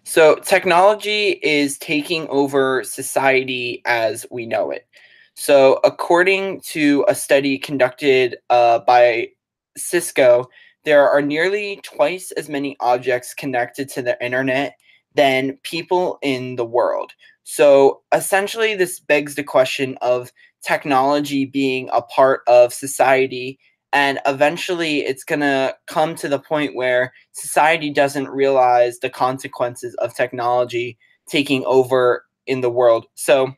So, technology is taking over society as we know it. So, according to a study conducted by Cisco, there are nearly twice as many objects connected to the internet than people in the world. So, essentially, this begs the question of technology being a part of society. And eventually, it's going to come to the point where society doesn't realize the consequences of technology taking over in the world. So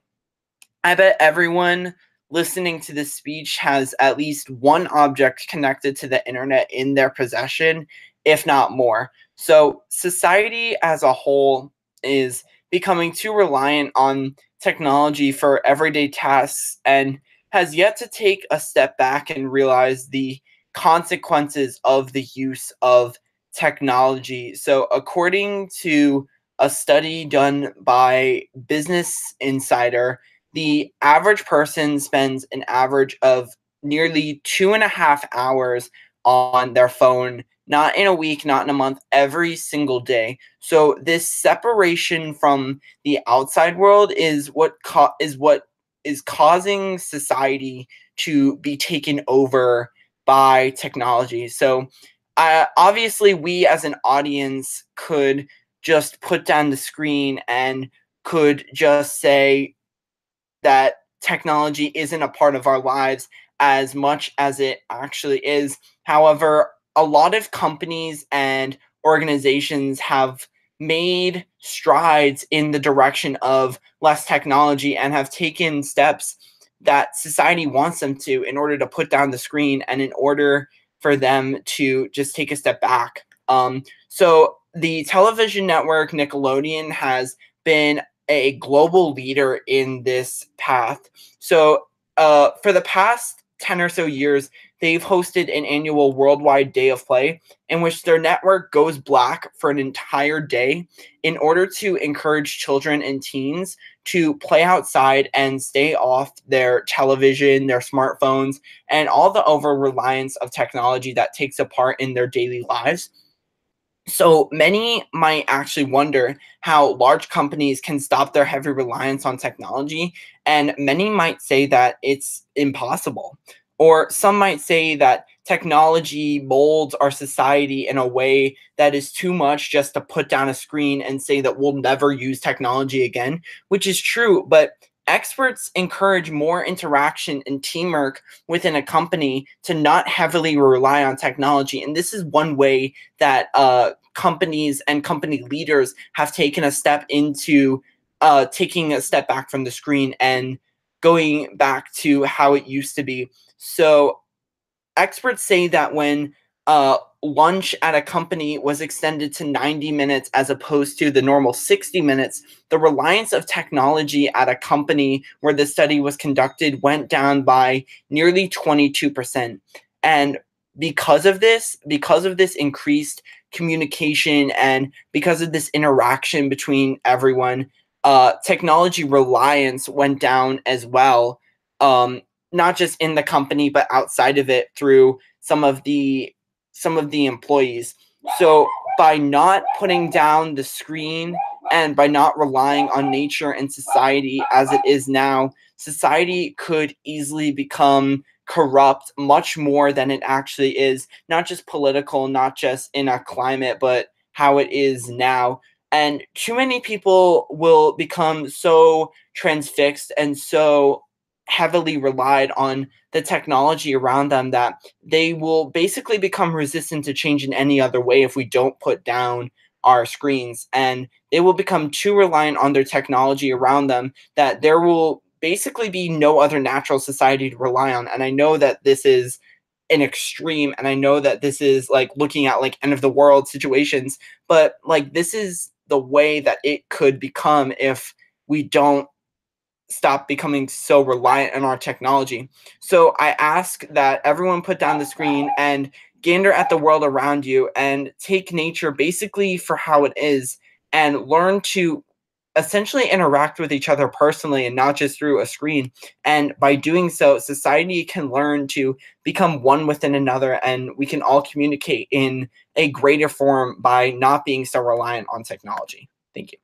I bet everyone listening to this speech has at least one object connected to the internet in their possession, if not more. So society as a whole is becoming too reliant on technology for everyday tasks and has yet to take a step back and realize the consequences of the use of technology. So, according to a study done by Business Insider, the average person spends an average of nearly 2.5 hours on their phone, not in a week, not in a month, every single day. So this separation from the outside world is what is causing society to be taken over by technology. So obviously, we as an audience could just put down the screen and could just say that technology isn't a part of our lives as much as it actually is. However, a lot of companies and organizations have made strides in the direction of less technology and have taken steps that society wants them to in order to put down the screen and in order for them to just take a step back. So the television network Nickelodeon has been a global leader in this path. So, for the past 10 or so years, they've hosted an annual worldwide day of play in which their network goes black for an entire day in order to encourage children and teens to play outside and stay off their television, their smartphones, and all the over reliance of technology that takes a part in their daily lives. So many might actually wonder how large companies can stop their heavy reliance on technology, and many might say that it's impossible. Or some might say that technology molds our society in a way that is too much just to put down a screen and say that we'll never use technology again, which is true, but experts encourage more interaction and teamwork within a company to not heavily rely on technology. And this is one way that companies and company leaders have taken a step into taking a step back from the screen and going back to how it used to be. So experts say that when lunch at a company was extended to 90 minutes as opposed to the normal 60 minutes, the reliance of technology at a company where the study was conducted went down by nearly 22%. And because of this increased communication and because of this interaction between everyone, technology reliance went down as well. Not just in the company but outside of it through some of the employees. So by not putting down the screen and by not relying on nature and society as it is now, society could easily become corrupt much more than it actually is, not just political, not just in a climate, but how it is now. And too many people will become so transfixed and so heavily relied on the technology around them that they will basically become resistant to change in any other way if we don't put down our screens, and they will become too reliant on their technology around them that there will basically be no other natural society to rely on. And I know that this is an extreme, and I know that this is like looking at like end of the world situations, but like this is the way that it could become if we don't stop becoming so reliant on our technology. So I ask that everyone put down the screen and gander at the world around you and take nature basically for how it is and learn to essentially interact with each other personally and not just through a screen. And by doing so, society can learn to become one within another, and we can all communicate in a greater form by not being so reliant on technology. Thank you.